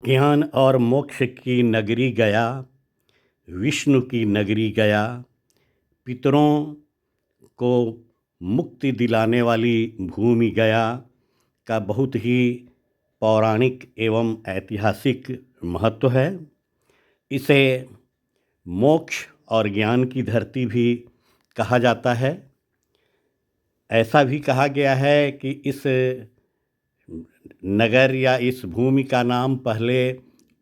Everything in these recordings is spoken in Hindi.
ज्ञान और मोक्ष की नगरी गया, विष्णु की नगरी गया, पितरों को मुक्ति दिलाने वाली भूमि गया का बहुत ही पौराणिक एवं ऐतिहासिक महत्व है। इसे मोक्ष और ज्ञान की धरती भी कहा जाता है। ऐसा भी कहा गया है कि इस नगर या इस भूमि का नाम पहले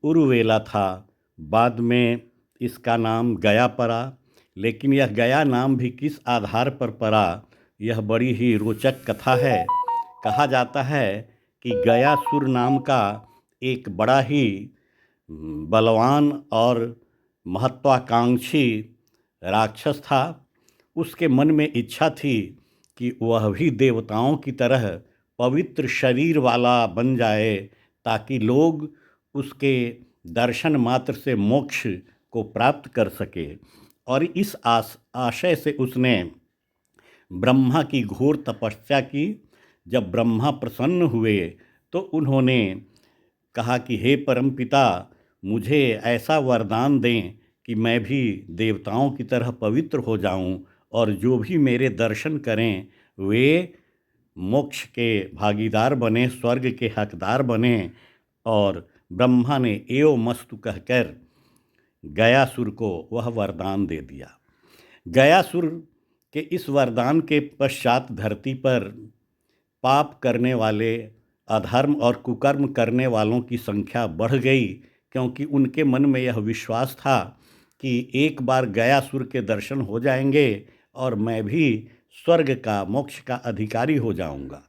उरुवेला था, बाद में इसका नाम गया पड़ा। लेकिन यह गया नाम भी किस आधार पर पड़ा, यह बड़ी ही रोचक कथा है। कहा जाता है कि गयासुर नाम का एक बड़ा ही बलवान और महत्वाकांक्षी राक्षस था। उसके मन में इच्छा थी कि वह भी देवताओं की तरह पवित्र शरीर वाला बन जाए, ताकि लोग उसके दर्शन मात्र से मोक्ष को प्राप्त कर सके। और इस आशय से उसने ब्रह्मा की घोर तपस्या की। जब ब्रह्मा प्रसन्न हुए तो उन्होंने कहा कि हे परमपिता, मुझे ऐसा वरदान दें कि मैं भी देवताओं की तरह पवित्र हो जाऊं, और जो भी मेरे दर्शन करें वे मोक्ष के भागीदार बने, स्वर्ग के हकदार बने। और ब्रह्मा ने एवं मस्तु कहकर गयासुर को वह वरदान दे दिया। गयासुर के इस वरदान के पश्चात धरती पर पाप करने वाले, अधर्म और कुकर्म करने वालों की संख्या बढ़ गई, क्योंकि उनके मन में यह विश्वास था कि एक बार गयासुर के दर्शन हो जाएंगे और मैं भी स्वर्ग का, मोक्ष का अधिकारी हो जाऊंगा।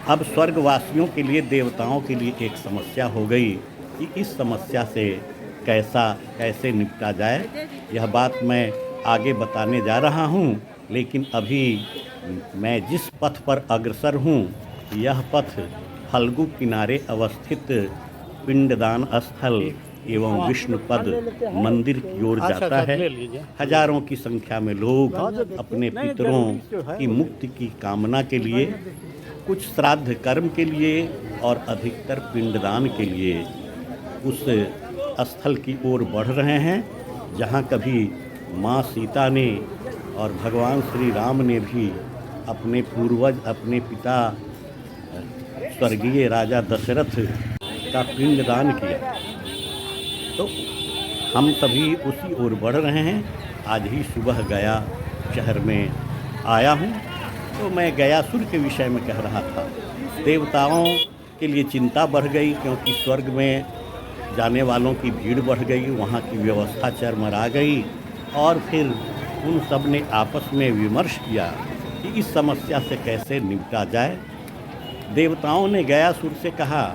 अब स्वर्गवासियों के लिए, देवताओं के लिए एक समस्या हो गई कि इस समस्या से कैसे निपटा जाए। यह बात मैं आगे बताने जा रहा हूँ, लेकिन अभी मैं जिस पथ पर अग्रसर हूँ, यह पथ फल्गु किनारे अवस्थित पिंडदान स्थल एवं विष्णुपद मंदिर की ओर जाता है। हजारों की संख्या में लोग अपने पितरों की मुक्ति की कामना के लिए, कुछ श्राद्ध कर्म के लिए और अधिकतर पिंडदान के लिए उस स्थल की ओर बढ़ रहे हैं, जहां कभी माँ सीता ने और भगवान श्री राम ने भी अपने पूर्वज, अपने पिता स्वर्गीय राजा दशरथ का पिंडदान किया। तो हम सभी उसी ओर बढ़ रहे हैं। आज ही सुबह गया शहर में आया हूँ, तो मैं गयासुर के विषय में कह रहा था। देवताओं के लिए चिंता बढ़ गई, क्योंकि स्वर्ग में जाने वालों की भीड़ बढ़ गई, वहाँ की व्यवस्था चरमरा गई। और फिर उन सब ने आपस में विमर्श किया कि इस समस्या से कैसे निपटा जाए। देवताओं ने गयासुर से कहा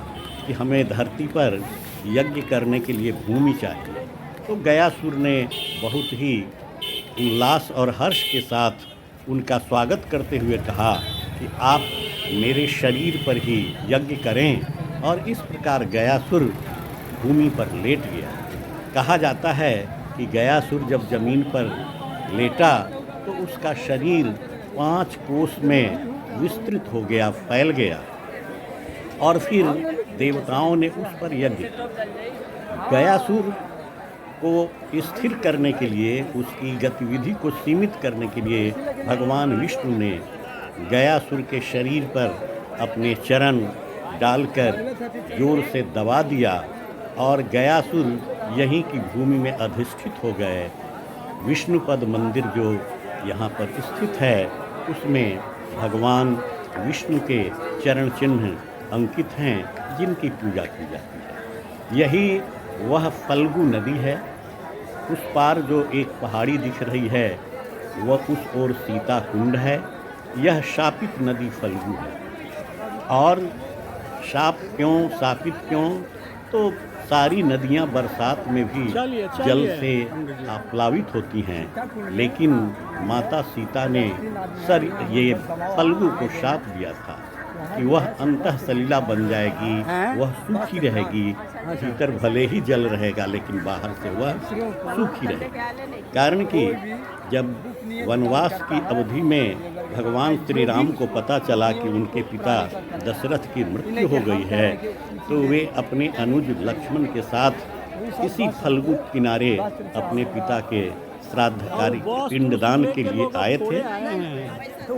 कि हमें धरती पर यज्ञ करने के लिए भूमि चाहिए। तो गयासुर ने बहुत ही उल्लास और हर्ष के साथ उनका स्वागत करते हुए कहा कि आप मेरे शरीर पर ही यज्ञ करें। और इस प्रकार गयासुर भूमि पर लेट गया। कहा जाता है कि गयासुर जब जमीन पर लेटा तो उसका शरीर 5 कोस में विस्तृत हो गया, फैल गया। और फिर देवताओं ने उस पर यज्ञ किया। गयासुर को स्थिर करने के लिए, उसकी गतिविधि को सीमित करने के लिए भगवान विष्णु ने गयासुर के शरीर पर अपने चरण डालकर जोर से दबा दिया, और गयासुर यहीं की भूमि में अधिष्ठित हो गए। विष्णुपद मंदिर जो यहाँ पर स्थित है, उसमें भगवान विष्णु के चरण चिन्ह अंकित हैं, जिनकी पूजा की जाती है। यही वह फल्गु नदी है। उस पार जो एक पहाड़ी दिख रही है, वह उस ओर सीता कुंड है। यह शापित नदी फल्गु है। और शापित क्यों? तो सारी नदियां बरसात में भी जल से आप्लावित होती हैं, लेकिन माता सीता ने ये फल्गु को शाप दिया था कि वह अंतः सलीला बन जाएगी, वह सूखी रहेगी। भीतर भले ही जल रहेगा, लेकिन बाहर से वह सूखी रहेगी। कारण कि जब वनवास की अवधि में भगवान श्री राम को पता चला कि उनके पिता दशरथ की मृत्यु हो गई है, तो वे अपने अनुज लक्ष्मण के साथ इसी फल्गु किनारे अपने पिता के श्राद्ध कार्य पिंडदान के लिए आए थे।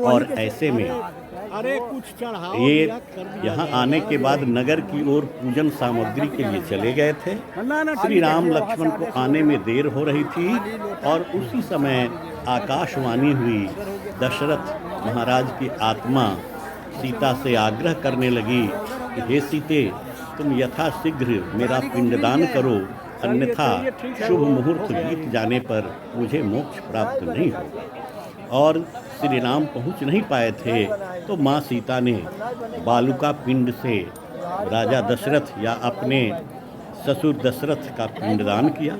और ऐसे में ये यहाँ आने के बाद नगर की ओर पूजन सामग्री के लिए चले गए थे। श्री राम लक्ष्मण को आने में देर हो रही थी और उसी समय आकाशवाणी हुई। दशरथ महाराज की आत्मा सीता से आग्रह करने लगी कि हे सीते, तुम यथाशीघ्र मेरा पिंडदान करो, अन्यथा शुभ मुहूर्त बीत जाने पर मुझे मोक्ष प्राप्त नहीं होगा। और श्री राम पहुँच नहीं पाए थे तो माँ सीता ने बालुका पिंड से राजा दशरथ या अपने ससुर दशरथ का पिंडदान किया।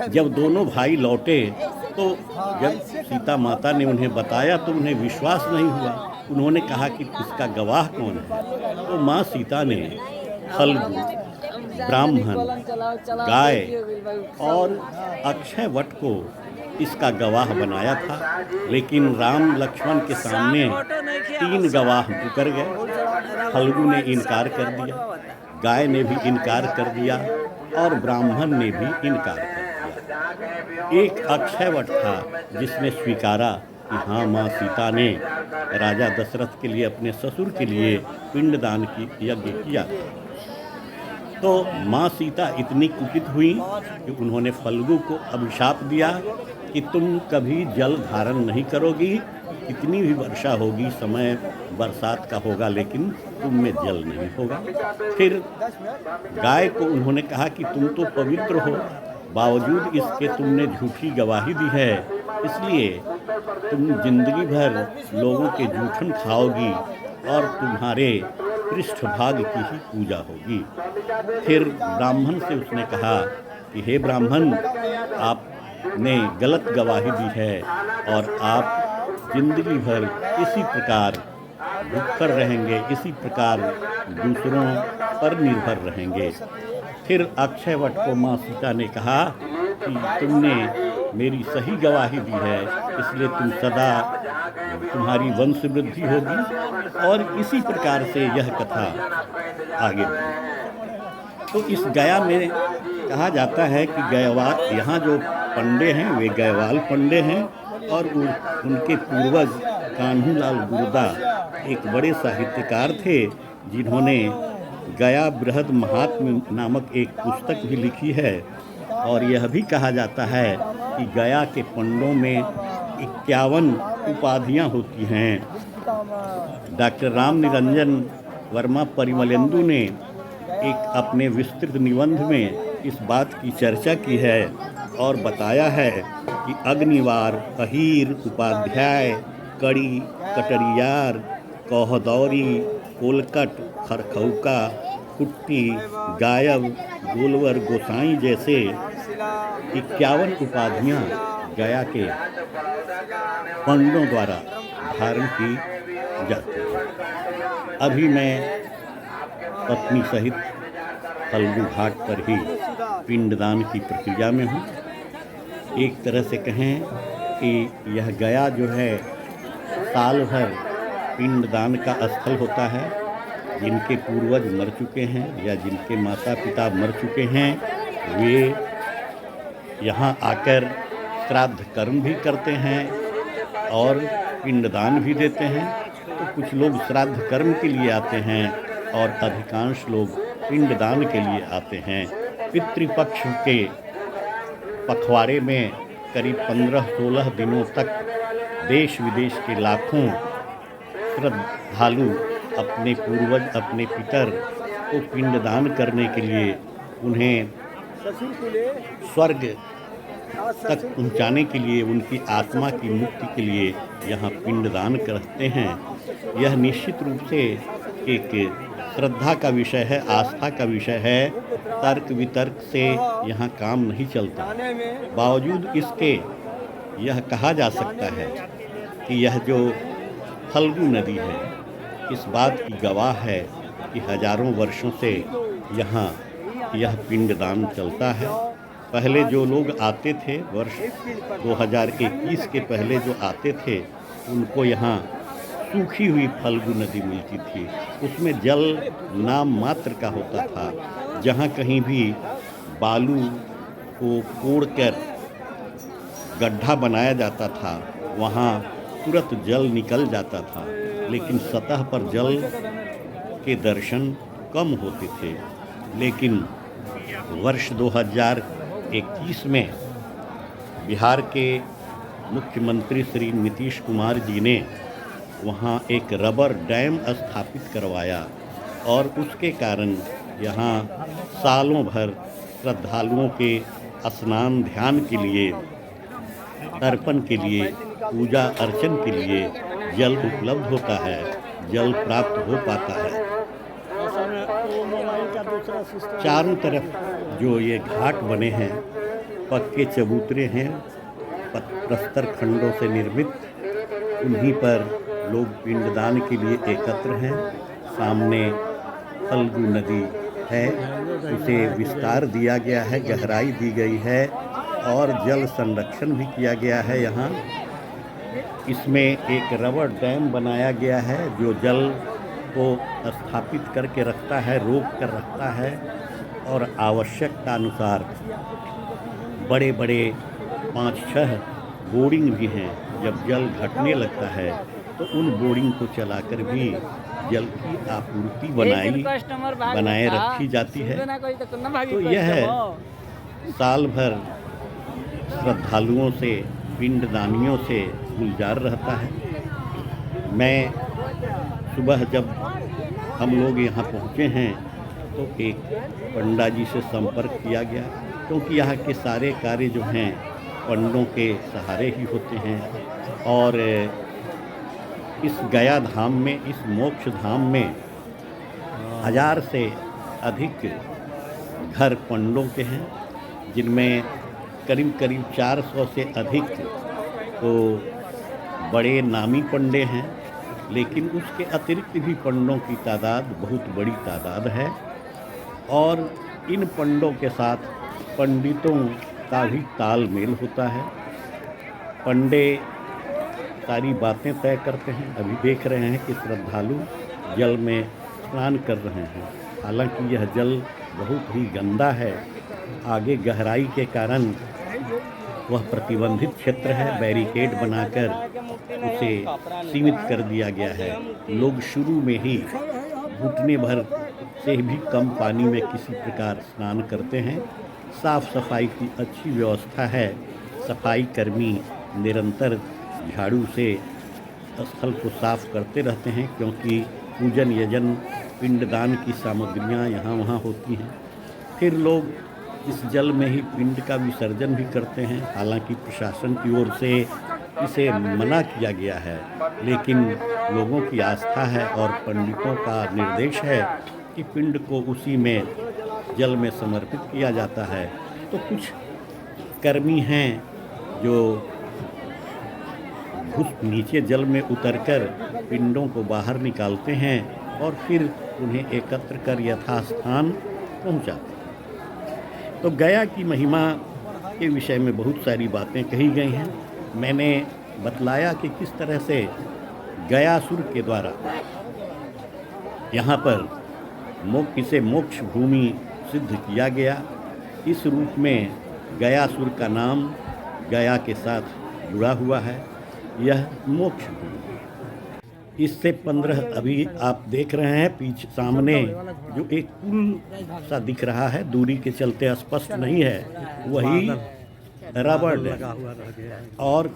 जब दोनों भाई लौटे तो जब सीता माता ने उन्हें बताया तो उन्हें विश्वास नहीं हुआ। उन्होंने कहा कि इसका गवाह कौन है। तो माँ सीता ने फल्गु, ब्राह्मण, गाय और अक्षय वट को इसका गवाह बनाया था। लेकिन राम लक्ष्मण के सामने 3 गवाह मुकर गए। फल्गु ने इनकार कर दिया, गाय ने भी इनकार कर दिया और ब्राह्मण ने भी इनकार कर दिया। एक अक्षय वट था जिसने स्वीकारा कि हाँ, माँ सीता ने राजा दशरथ के लिए, अपने ससुर के लिए पिंडदान की यज्ञ किया। तो माँ सीता इतनी कुपित हुई कि उन्होंने फल्गु को अभिशाप दिया कि तुम कभी जल धारण नहीं करोगी, कितनी भी वर्षा होगी, समय बरसात का होगा, लेकिन तुम में जल नहीं होगा। फिर गाय को उन्होंने कहा कि तुम तो पवित्र हो, बावजूद इसके तुमने झूठी गवाही दी है, इसलिए तुम जिंदगी भर लोगों के जूठन खाओगी और तुम्हारे पृष्ठभाग की ही पूजा होगी। फिर ब्राह्मण से उसने कहा कि हे ब्राह्मण, आपने गलत गवाही दी है और आप जिंदगी भर इसी प्रकार भूखकर रहेंगे, इसी प्रकार दूसरों पर निर्भर रहेंगे। फिर अक्षय वट को माँ सीता ने कहा कि तुमने मेरी सही गवाही दी है, इसलिए तुम सदा, तुम्हारी वंश वृद्धि होगी। और इसी प्रकार से यह कथा आगे बढ़ी। तो इस गया में कहा जाता है कि गयवाल, यहाँ जो पंडे हैं वे गयवाल पंडे हैं और उनके पूर्वज कान्हूलाल गुर्दा एक बड़े साहित्यकार थे जिन्होंने गया बृहद महात्म्य नामक एक पुस्तक भी लिखी है। और यह भी कहा जाता है कि गया के पंडों में 51 उपाधियां होती हैं। डॉक्टर राम निरंजन वर्मा परिमलेंदु ने एक अपने विस्तृत निबंध में इस बात की चर्चा की है और बताया है कि अग्निवार, अहीर, उपाध्याय, कड़ी, कटरियार, कौहदौरी, कोलकट, खरखौका, कुट्टी, गायब, गोलवर, गोसाई जैसे 51 उपाधियाँ गया के पंडों द्वारा धारण की जाती है। अभी मैं पत्नी सहित फल्गु घाट पर ही पिंडदान की प्रक्रिया में हूँ। एक तरह से कहें कि यह गया जो है साल भर पिंडदान का स्थल होता है। जिनके पूर्वज मर चुके हैं या जिनके माता पिता मर चुके हैं वे यहाँ आकर श्राद्ध कर्म भी करते हैं और पिंडदान भी देते हैं। तो कुछ लोग श्राद्ध कर्म के लिए आते हैं और अधिकांश लोग पिंडदान के लिए आते हैं। पितृपक्ष के पखवाड़े में करीब 15-16 दिनों तक देश विदेश के लाखों श्रद्धालु अपने पूर्वज, अपने पितर को पिंडदान करने के लिए, उन्हें स्वर्ग तक पहुंचाने के लिए, उनकी आत्मा की मुक्ति के लिए यहाँ पिंडदान करते हैं। यह निश्चित रूप से एक श्रद्धा का विषय है, आस्था का विषय है। तर्क वितर्क से यहाँ काम नहीं चलता। बावजूद इसके यह कहा जा सकता है कि यह जो फल्गु नदी है इस बात की गवाह है कि हजारों वर्षों से यहाँ यह पिंडदान चलता है। पहले जो लोग आते थे, वर्ष 2021 के पहले जो आते थे, उनको यहाँ सूखी हुई फल्गु नदी मिलती थी। उसमें जल नाम मात्र का होता था। जहाँ कहीं भी बालू को कोड़कर गड्ढा बनाया जाता था वहाँ तुरंत जल निकल जाता था, लेकिन सतह पर जल के दर्शन कम होते थे। लेकिन वर्ष 2021 में बिहार के मुख्यमंत्री श्री नीतीश कुमार जी ने वहाँ एक रबर डैम स्थापित करवाया और उसके कारण यहाँ सालों भर श्रद्धालुओं के स्नान ध्यान के लिए, तर्पण के लिए, पूजा अर्चन के लिए जल उपलब्ध होता है, जल प्राप्त हो पाता है। चारों तरफ जो ये घाट बने हैं पक्के चबूतरे हैं, प्रस्तर खंडों से निर्मित, उन्हीं पर लोग पिंडदान के लिए एकत्र हैं। सामने फल्गु नदी है, उसे विस्तार दिया गया है, गहराई दी गई है और जल संरक्षण भी किया गया है। यहाँ इसमें एक रबर डैम बनाया गया है जो जल को स्थापित करके रखता है, रोक कर रखता है और आवश्यकता अनुसार बड़े बड़े 5-6 बोरिंग भी हैं। जब जल घटने लगता है तो उन बोरिंग को चलाकर भी जल की आपूर्ति बनाए रखी जाती है। तो यह साल भर श्रद्धालुओं से, पिंडदानियों से गुलजार रहता है। मैं सुबह जब हम लोग यहाँ पहुँचे हैं तो एक पंडा जी से संपर्क किया गया, क्योंकि यहाँ के सारे कार्य जो हैं पंडों के सहारे ही होते हैं। और इस गया धाम में, इस मोक्ष धाम में 1000 से अधिक घर पंडों के हैं, जिनमें करीब करीब 400 से अधिक तो बड़े नामी पंडे हैं, लेकिन उसके अतिरिक्त भी पंडों की तादाद बहुत बड़ी तादाद है। और इन पंडों के साथ पंडितों का भी तालमेल होता है। पंडे सारी बातें तय करते हैं। अभी देख रहे हैं कि श्रद्धालु जल में स्नान कर रहे हैं, हालांकि यह जल बहुत ही गंदा है। आगे गहराई के कारण वह प्रतिबंधित क्षेत्र है, बैरिकेड बनाकर उसे सीमित कर दिया गया है। लोग शुरू में ही घुटने भर से भी कम पानी में किसी प्रकार स्नान करते हैं। साफ सफाई की अच्छी व्यवस्था है। सफाई कर्मी निरंतर झाड़ू से स्थल को साफ करते रहते हैं, क्योंकि पूजन यजन पिंडदान की सामग्रियां यहाँ वहाँ होती हैं। फिर लोग इस जल में ही पिंड का विसर्जन भी करते हैं। हालांकि प्रशासन की ओर से इसे मना किया गया है, लेकिन लोगों की आस्था है और पंडितों का निर्देश है कि पिंड को उसी में जल में समर्पित किया जाता है। तो कुछ कर्मी हैं जो नीचे जल में उतरकर पिंडों को बाहर निकालते हैं और फिर उन्हें एकत्र कर यथास्थान पहुंचाते हैं। तो गया की महिमा के विषय में बहुत सारी बातें कही गई हैं। मैंने बतलाया कि किस तरह से गयासुर के द्वारा यहाँ पर इसे मोक्ष भूमि सिद्ध किया गया। इस रूप में गयासुर का नाम गया के साथ जुड़ा हुआ है। यह मोक्ष भूमि। इससे 15 अभी आप देख रहे हैं पीछे सामने जो एक पुल सा दिख रहा है, दूरी के चलते स्पष्ट नहीं है, वही रबर डैम और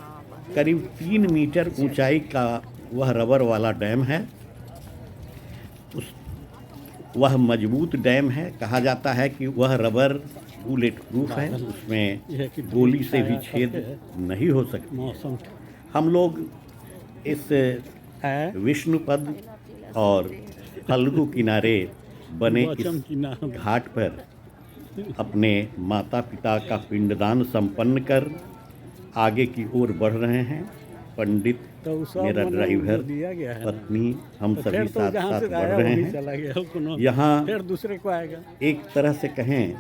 करीब 3 मीटर ऊंचाई का वह रबर वाला डैम है। वह मजबूत डैम है। कहा जाता है कि वह रबर बुलेट प्रूफ है, उसमें गोली से भी छेद नहीं हो सकती। हम लोग इस विष्णुपद और फल्गु किनारे बने इस घाट पर अपने माता पिता का पिंडदान संपन्न कर आगे की ओर बढ़ रहे हैं। पंडित, मेरा ड्राइवर, पत्नी, हम सभी साथ साथ बढ़ रहे हैं। यहाँ एक तरह से कहें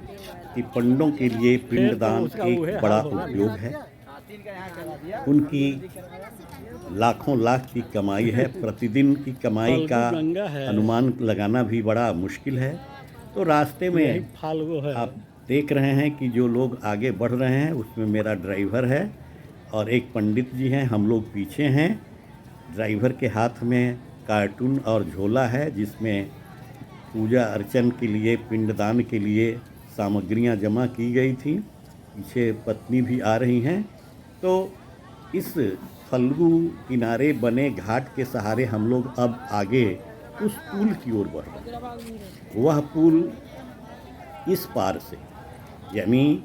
कि पंडों के लिए पिंडदान एक बड़ा उपयोग है। उनकी लाखों लाख की कमाई है। प्रतिदिन की कमाई का गंगा है, अनुमान लगाना भी बड़ा मुश्किल है। तो रास्ते यही में फाल्गु है। आप देख रहे हैं कि जो लोग आगे बढ़ रहे हैं उसमें मेरा ड्राइवर है और एक पंडित जी हैं, हम लोग पीछे हैं। ड्राइवर के हाथ में कार्टून और झोला है जिसमें पूजा अर्चन के लिए, पिंडदान के लिए सामग्रियां जमा की गई थी। पीछे पत्नी भी आ रही हैं। तो इस फल्गु किनारे बने घाट के सहारे हम लोग अब आगे उस पुल की ओर बढ़ रहे हैं। वह पुल इस पार से, यानी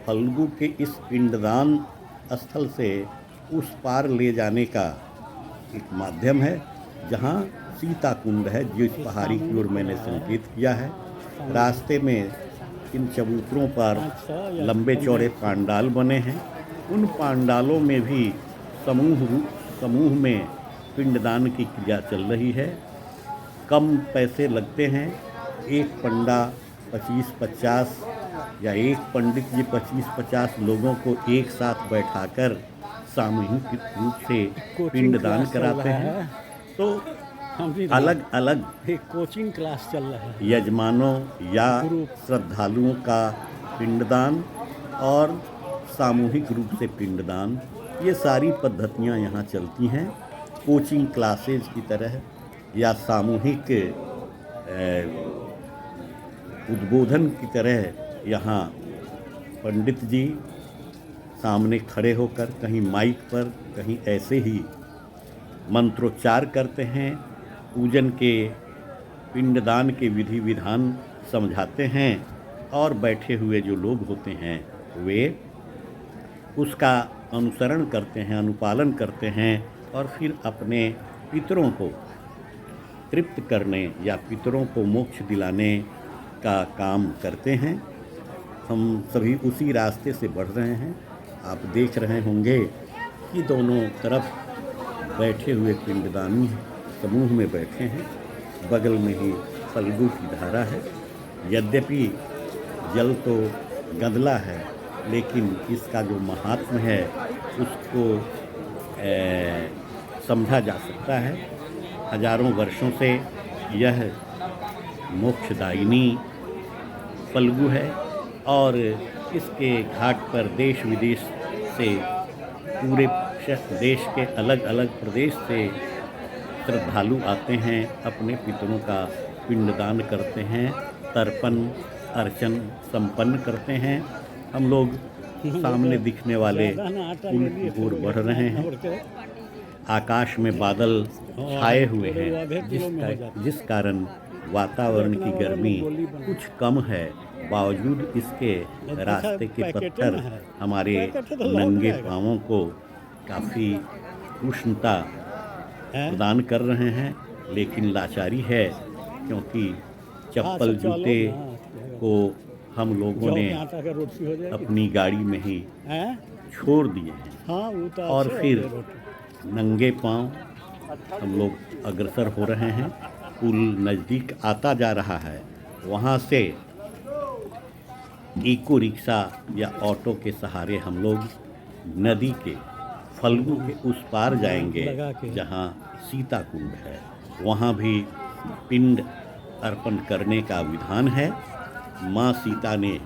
फल्गु के इस पिंडदान स्थल से उस पार ले जाने का एक माध्यम है, जहाँ सीता कुंड है, जिस पहाड़ी की ओर मैंने संकेत किया है। रास्ते में इन चबूतरों पर लंबे चौड़े पांडाल बने हैं। उन पांडालों में भी समूह में पिंडदान की क्रिया चल रही है। कम पैसे लगते हैं। एक पंडा 25-50 या एक पंडित जी 25-50 लोगों को एक साथ बैठाकर सामूहिक रूप से पिंडदान कराते हैं। तो अलग अलग एक कोचिंग क्लास चल रहा है। यजमानों या श्रद्धालुओं का पिंडदान और सामूहिक रूप से पिंडदान, ये सारी पद्धतियाँ यहाँ चलती हैं। कोचिंग क्लासेज की तरह या सामूहिक उद्बोधन की तरह यहाँ पंडित जी सामने खड़े होकर कहीं माइक पर, कहीं ऐसे ही मंत्रोच्चार करते हैं। पूजन के, पिंडदान के विधि विधान समझाते हैं और बैठे हुए जो लोग होते हैं वे उसका अनुसरण करते हैं, अनुपालन करते हैं और फिर अपने पितरों को तृप्त करने या पितरों को मोक्ष दिलाने का काम करते हैं। हम सभी उसी रास्ते से बढ़ रहे हैं। आप देख रहे होंगे कि दोनों तरफ बैठे हुए पिंडदानी समूह में बैठे हैं। बगल में ही फल्गु की धारा है। यद्यपि जल तो गंदला है, लेकिन इसका जो महात्म्य है उसको समझा जा सकता है। हजारों वर्षों से यह मोक्षदायिनी फल्गु है और इसके घाट पर देश विदेश से, पूरे देश के अलग अलग प्रदेश से श्रद्धालु आते हैं, अपने पितरों का पिंडदान करते हैं, तर्पण अर्चन संपन्न करते हैं। हम लोग सामने दिखने वाले पुल की ओर बढ़ रहे हैं। आकाश में बादल छाए हुए हैं, जिस कारण वातावरण की गर्मी कुछ कम है। बावजूद इसके रास्ते के पत्थर हमारे नंगे पाँवों को काफ़ी उष्णता प्रदान कर रहे हैं, लेकिन लाचारी है क्योंकि चप्पल जूते को हम लोगों ने अपनी गाड़ी में ही छोड़ दिए हैं और फिर नंगे पाँव हम लोग अग्रसर हो रहे हैं। पुल नज़दीक आता जा रहा है। वहाँ से इको रिक्शा या ऑटो के सहारे हम लोग नदी के, फल्गु के उस पार जाएंगे जहाँ सीता कुंड है। वहाँ भी पिंड अर्पण करने का विधान है। माँ सीता ने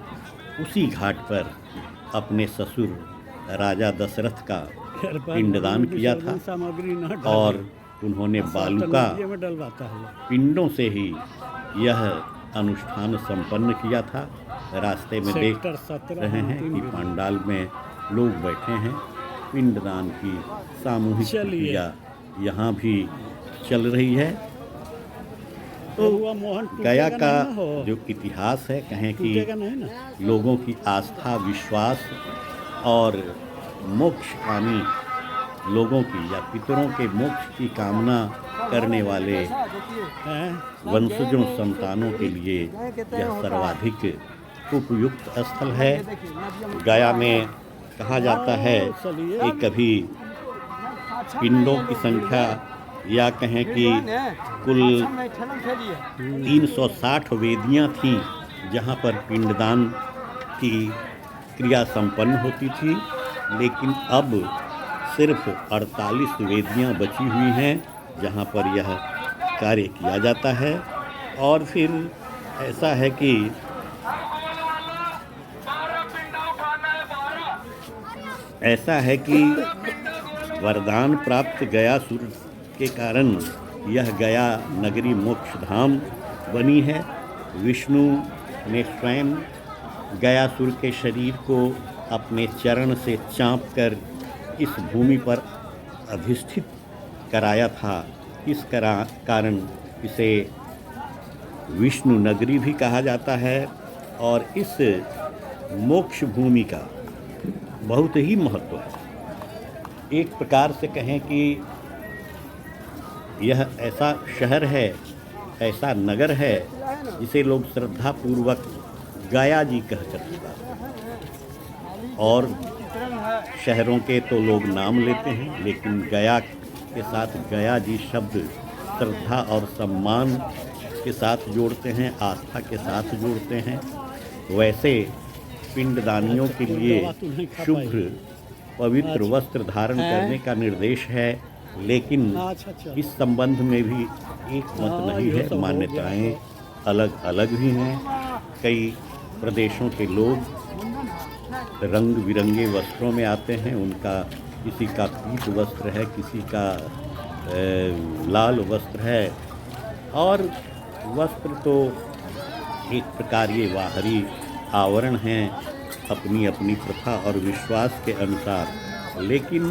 उसी घाट पर अपने ससुर राजा दशरथ का पिंडदान किया था और उन्होंने बालूका पिंडों से ही यह अनुष्ठान संपन्न किया था। रास्ते में देख रहे हैं कि पंडाल में लोग बैठे हैं। पिंडदान की सामूहिक क्रिया यहाँ भी चल रही है। तो गया का जो इतिहास है, कहें कि लोगों की आस्था, विश्वास और मोक्षकामी लोगों की या पितरों के मोक्ष की कामना करने वाले वंशजों, संतानों के लिए यह सर्वाधिक उपयुक्त स्थल है। गया में कहा जाता है कि कभी पिंडों की संख्या या कहें कि कुल 360 वेदियां थीं जहां पर पिंडदान की क्रिया संपन्न होती थी, लेकिन अब सिर्फ 48 वेदियाँ बची हुई हैं जहाँ पर यह कार्य किया जाता है। और फिर ऐसा है कि वरदान प्राप्त गयासुर के कारण यह गया नगरी मोक्ष धाम बनी है। विष्णु ने स्वयं गयासुर के शरीर को अपने चरण से चाँप कर इस भूमि पर अधिष्ठित कराया था। इस कारण इसे विष्णु नगरी भी कहा जाता है। और इस मोक्ष भूमि का बहुत ही महत्व है। एक प्रकार से कहें कि यह ऐसा शहर है, ऐसा नगर है जिसे लोग श्रद्धापूर्वक गया जी कहकर पुकारते हैं। और शहरों के तो लोग नाम लेते हैं, लेकिन गया के साथ गया जी शब्द श्रद्धा और सम्मान के साथ जोड़ते हैं, आस्था के साथ जोड़ते हैं। वैसे पिंडदानियों के लिए शुभ्र पवित्र वस्त्र धारण करने का निर्देश है, लेकिन इस संबंध में भी एक मत नहीं है। मान्यताएं अलग अलग भी हैं। कई प्रदेशों के लोग रंग बिरंगे वस्त्रों में आते हैं। उनका किसी का पीत वस्त्र है, किसी का लाल वस्त्र है। और वस्त्र तो एक प्रकार ये बाहरी आवरण हैं अपनी अपनी प्रथा और विश्वास के अनुसार, लेकिन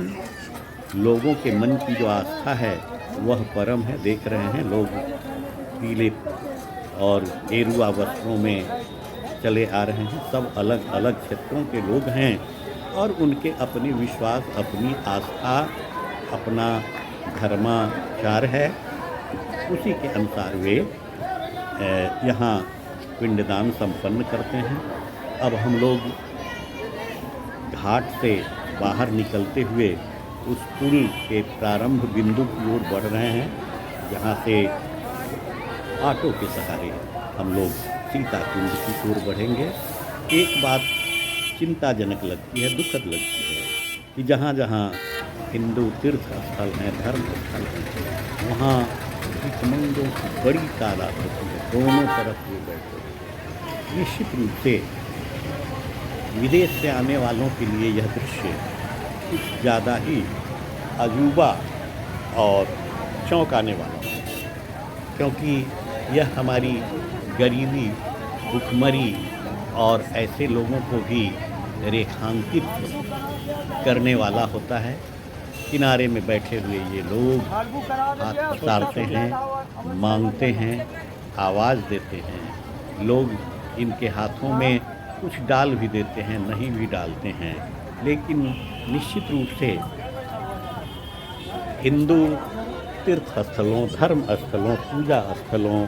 लोगों के मन की जो आस्था है वह परम है। देख रहे हैं लोग पीले और गेरुआ वस्त्रों में चले आ रहे हैं। सब अलग अलग क्षेत्रों के लोग हैं और उनके अपने विश्वास, अपनी आस्था, अपना धर्माचार है। उसी के अनुसार वे यहाँ पिंडदान संपन्न करते हैं। अब हम लोग घाट से बाहर निकलते हुए उस पुल के प्रारंभ बिंदु की ओर बढ़ रहे हैं, जहाँ से ऑटो के सहारे हम लोग सीता कुंड की ओर बढ़ेंगे। एक बात चिंताजनक लगती है, दुखद लगती है कि जहाँ जहाँ हिंदू तीर्थ स्थल हैं, धर्म स्थल हैं, वहाँ भिक्षमंगों की बड़ी तादाद होती है। दोनों तरफ ये बैठे हैं। निश्चित रूप से विदेश से आने वालों के लिए यह दृश्य कुछ ज़्यादा ही अजूबा और चौंकाने वाला है, क्योंकि यह हमारी गरीबी, भुखमरी और ऐसे लोगों को भी रेखांकित करने वाला होता है। किनारे में बैठे हुए ये लोग हाथ पसारते हैं, मांगते हैं, आवाज़ देते हैं। लोग इनके हाथों में कुछ डाल भी देते हैं, नहीं भी डालते हैं, लेकिन निश्चित रूप से हिंदू तीर्थ स्थलों, धर्म स्थलों, पूजा स्थलों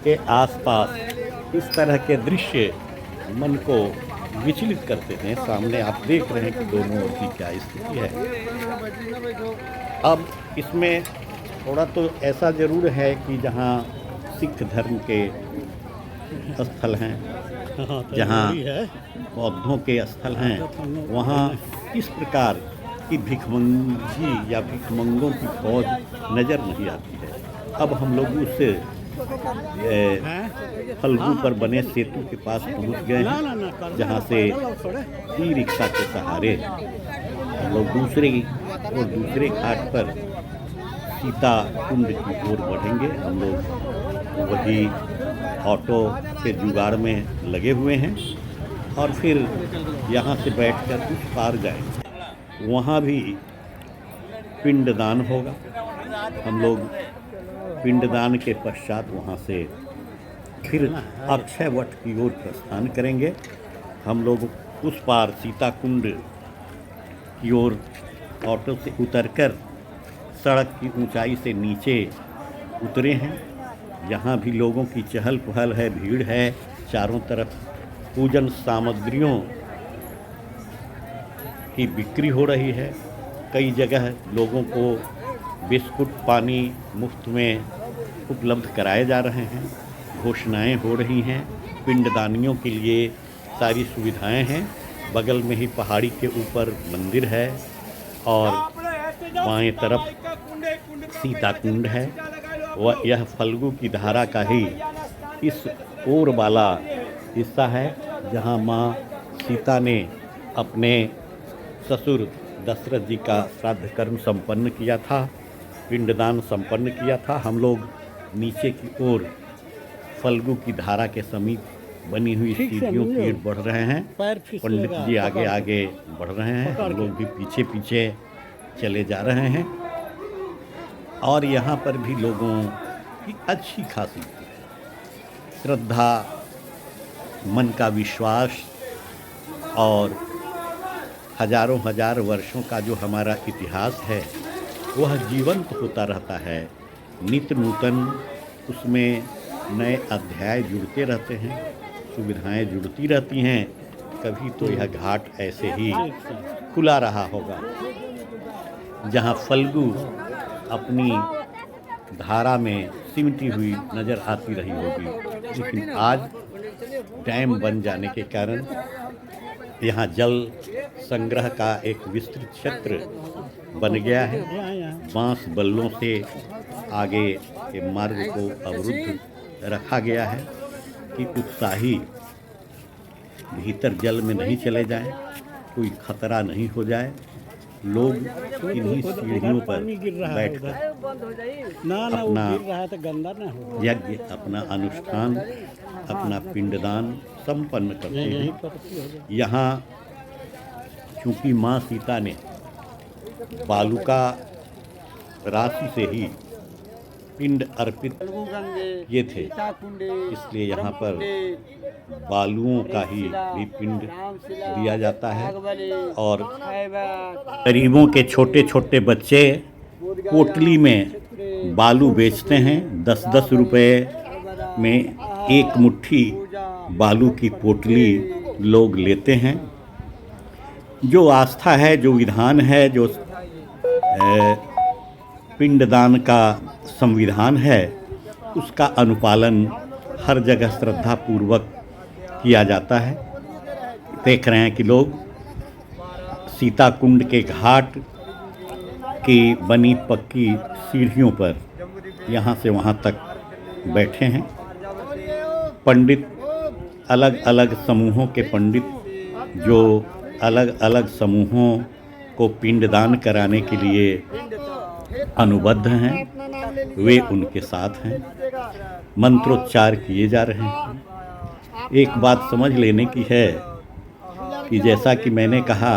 के आसपास इस तरह के दृश्य मन को विचलित करते हैं। सामने आप देख रहे हैं कि दोनों ओर की क्या स्थिति है। अब इसमें थोड़ा तो ऐसा ज़रूर है कि जहाँ सिख धर्म के स्थल हैं, जहाँ बौद्धों के स्थल हैं, वहाँ इस प्रकार की भिखमंगी या भिखमंगों की फौज नज़र नहीं आती है। अब हम लोग उस फल्गु पर बने सेतु के पास पहुँच गए हैं, जहाँ से ई रिक्शा के सहारे हम लोग दूसरे घाट पर सीता कुंड की ओर बढ़ेंगे। हम लोग वही ऑटो के जुगाड़ में लगे हुए हैं और फिर यहाँ से बैठकर उस पार जाएंगे। वहाँ भी पिंडदान होगा। हम लोग पिंडदान के पश्चात वहाँ से फिर अक्षय वट की ओर प्रस्थान करेंगे। हम लोग उस पार सीता कुंड की ओर ऑटो से उतरकर सड़क की ऊंचाई से नीचे उतरे हैं। यहाँ भी लोगों की चहल पहल है, भीड़ है। चारों तरफ पूजन सामग्रियों की बिक्री हो रही है। कई जगह लोगों को बिस्कुट, पानी मुफ्त में उपलब्ध कराए जा रहे हैं। घोषणाएं हो रही हैं। पिंडदानियों के लिए सारी सुविधाएं हैं। बगल में ही पहाड़ी के ऊपर मंदिर है और बाएं तरफ सीता कुंड है। वह यह फल्गु की धारा का ही इस ओर वाला हिस्सा है जहाँ माँ सीता ने अपने ससुर दशरथ जी का श्राद्ध कर्म संपन्न किया था, पिंडदान संपन्न किया था। हम लोग नीचे की ओर फल्गु की धारा के समीप बनी हुई सीढ़ियों की ओर बढ़ रहे हैं। पैर फिसलेगा, पंडित जी आगे आगे बढ़ रहे हैं, हम लोग भी पीछे पीछे चले जा रहे हैं। और यहाँ पर भी लोगों की अच्छी खासी श्रद्धा, मन का विश्वास और हजारों हजार वर्षों का जो हमारा इतिहास है वह जीवंत होता रहता है। नित्य नूतन उसमें नए अध्याय जुड़ते रहते हैं, सुविधाएं जुड़ती रहती हैं। कभी तो यह घाट ऐसे ही खुला रहा होगा जहाँ फल्गु अपनी धारा में सिमटी हुई नज़र आती रही होगी, लेकिन आज डैम बन जाने के कारण यहाँ जल संग्रह का एक विस्तृत क्षेत्र बन गया है। बांस बल्लों से आगे के मार्ग को अवरुद्ध रखा गया है कि उत्साही भीतर जल में नहीं चले जाएं, कोई खतरा नहीं हो जाए। लोग इन्हीं सीढ़ियों पर बैठकर अपना यज्ञ, अपना अनुष्ठान, अपना पिंडदान संपन्न करते हैं। यहाँ चूँकि माँ सीता ने बालुका राशि से ही पिंड अर्पित किए थे, इसलिए यहाँ पर बालुओं का ही भी पिंड दिया जाता है। और गरीबों के छोटे छोटे बच्चे पोटली में बालू बेचते हैं। 10-10 रुपए में एक मुट्ठी बालू की पोटली लोग लेते हैं। जो आस्था है, जो विधान है, जो पिंडदान का संविधान है, उसका अनुपालन हर जगह श्रद्धापूर्वक किया जाता है। देख रहे हैं कि लोग सीता कुंड के घाट की बनी पक्की सीढ़ियों पर यहाँ से वहाँ तक बैठे हैं। पंडित, अलग अलग समूहों के पंडित जो अलग अलग समूहों को पिंडदान कराने के लिए अनुबद्ध हैं, वे उनके साथ हैं। मंत्रोच्चार किए जा रहे हैं। एक बात समझ लेने की है कि जैसा कि मैंने कहा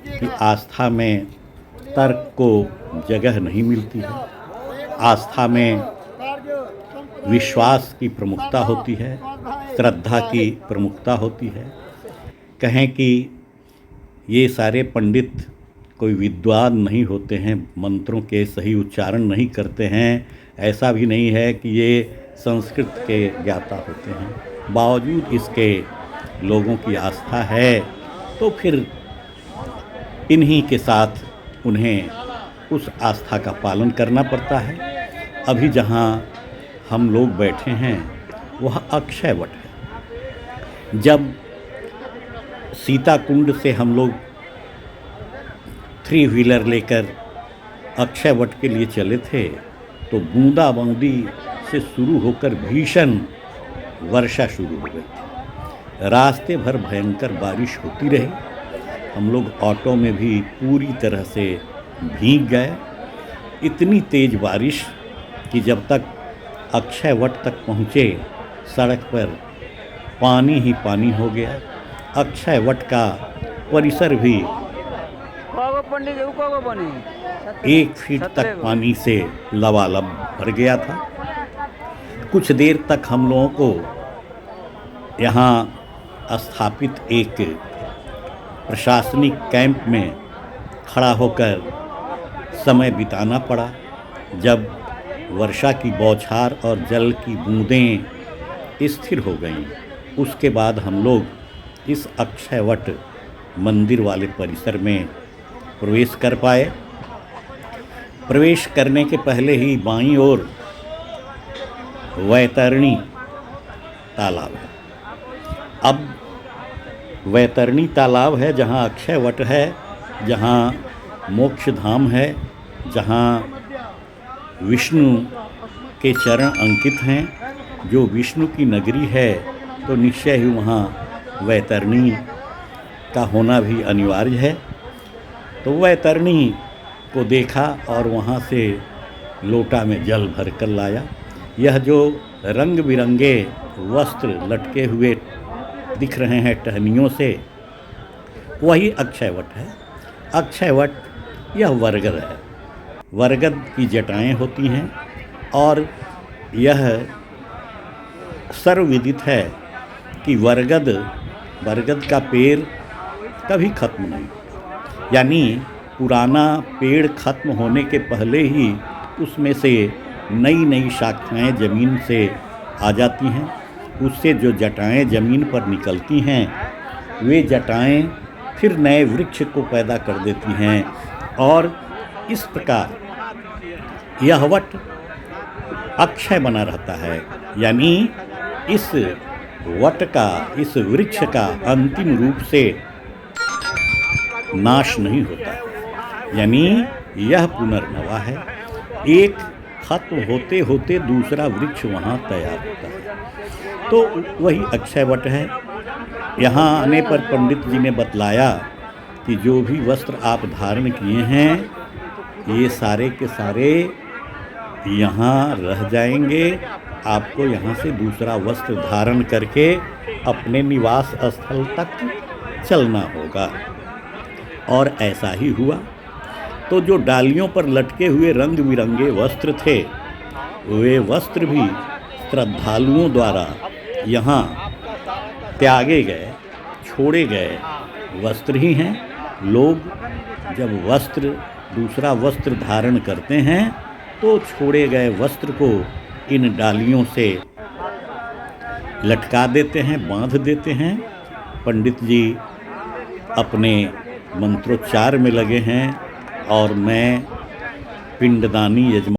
कि आस्था में तर्क को जगह नहीं मिलती है। आस्था में विश्वास की प्रमुखता होती है, श्रद्धा की प्रमुखता होती है। कहें कि ये सारे पंडित कोई विद्वान नहीं होते हैं, मंत्रों के सही उच्चारण नहीं करते हैं, ऐसा भी नहीं है कि ये संस्कृत के ज्ञाता होते हैं। बावजूद इसके लोगों की आस्था है, तो फिर इन्हीं के साथ उन्हें उस आस्था का पालन करना पड़ता है। अभी जहाँ हम लोग बैठे हैं वह अक्षय वट है। जब सीता कुंड से हम लोग 3 व्हीलर लेकर अक्षय वट के लिए चले थे तो बूंदाबांदी से शुरू होकर भीषण वर्षा शुरू हो गई। रास्ते भर भयंकर बारिश होती रही। हम लोग ऑटो में भी पूरी तरह से भीग गए। इतनी तेज बारिश कि जब तक अक्षय वट तक पहुँचे सड़क पर पानी ही पानी हो गया। अक्षय वट का परिसर भी 1 फीट तक पानी से लबालब भर गया था। कुछ देर तक हम लोगों को यहाँ स्थापित एक प्रशासनिक कैंप में खड़ा होकर समय बिताना पड़ा। जब वर्षा की बौछार और जल की बूंदें स्थिर हो गईं, उसके बाद हम लोग इस अक्षयवट मंदिर वाले परिसर में प्रवेश कर पाए। प्रवेश करने के पहले ही बाईं ओर वैतरणी तालाब है। अब वैतरणी तालाब है जहाँ अक्षय वट है, जहाँ मोक्ष धाम है, जहाँ विष्णु के चरण अंकित हैं। जो विष्णु की नगरी है तो निश्चय ही वहाँ वैतरणी का होना भी अनिवार्य है। तो वैतरणी को देखा और वहाँ से लोटा में जल भर कर लाया। यह जो रंग बिरंगे वस्त्र लटके हुए दिख रहे हैं टहनियों से, वही अक्षयवट है। अक्षयवट यह बरगद है। बरगद की जटाएं होती हैं और यह सर्वविदित है कि बरगद का पेड़ कभी खत्म नहीं होता। यानी पुराना पेड़ खत्म होने के पहले ही उसमें से नई नई शाखाएं ज़मीन से आ जाती हैं। उससे जो जटाएं ज़मीन पर निकलती हैं वे जटाएं फिर नए वृक्ष को पैदा कर देती हैं। और इस प्रकार यह वट अक्षय बना रहता है। यानी इस वट का, इस वृक्ष का अंतिम रूप से नाश नहीं होता। यानी यह पुनर्नवा है। एक खत्म होते होते दूसरा वृक्ष वहाँ तैयार होता है। तो वही अक्षयवट है। यहाँ आने पर पंडित जी ने बतलाया कि जो भी वस्त्र आप धारण किए हैं ये सारे के सारे यहाँ रह जाएंगे। आपको यहाँ से दूसरा वस्त्र धारण करके अपने निवास स्थल तक चलना होगा। और ऐसा ही हुआ। तो जो डालियों पर लटके हुए रंग बिरंगे वस्त्र थे वे वस्त्र भी श्रद्धालुओं द्वारा यहाँ त्यागे गए, छोड़े गए वस्त्र ही हैं। लोग जब दूसरा वस्त्र धारण करते हैं तो छोड़े गए वस्त्र को इन डालियों से लटका देते हैं, बांध देते हैं। पंडित जी अपने मंत्रोच्चार में लगे हैं और मैं पिंडदानी यजमान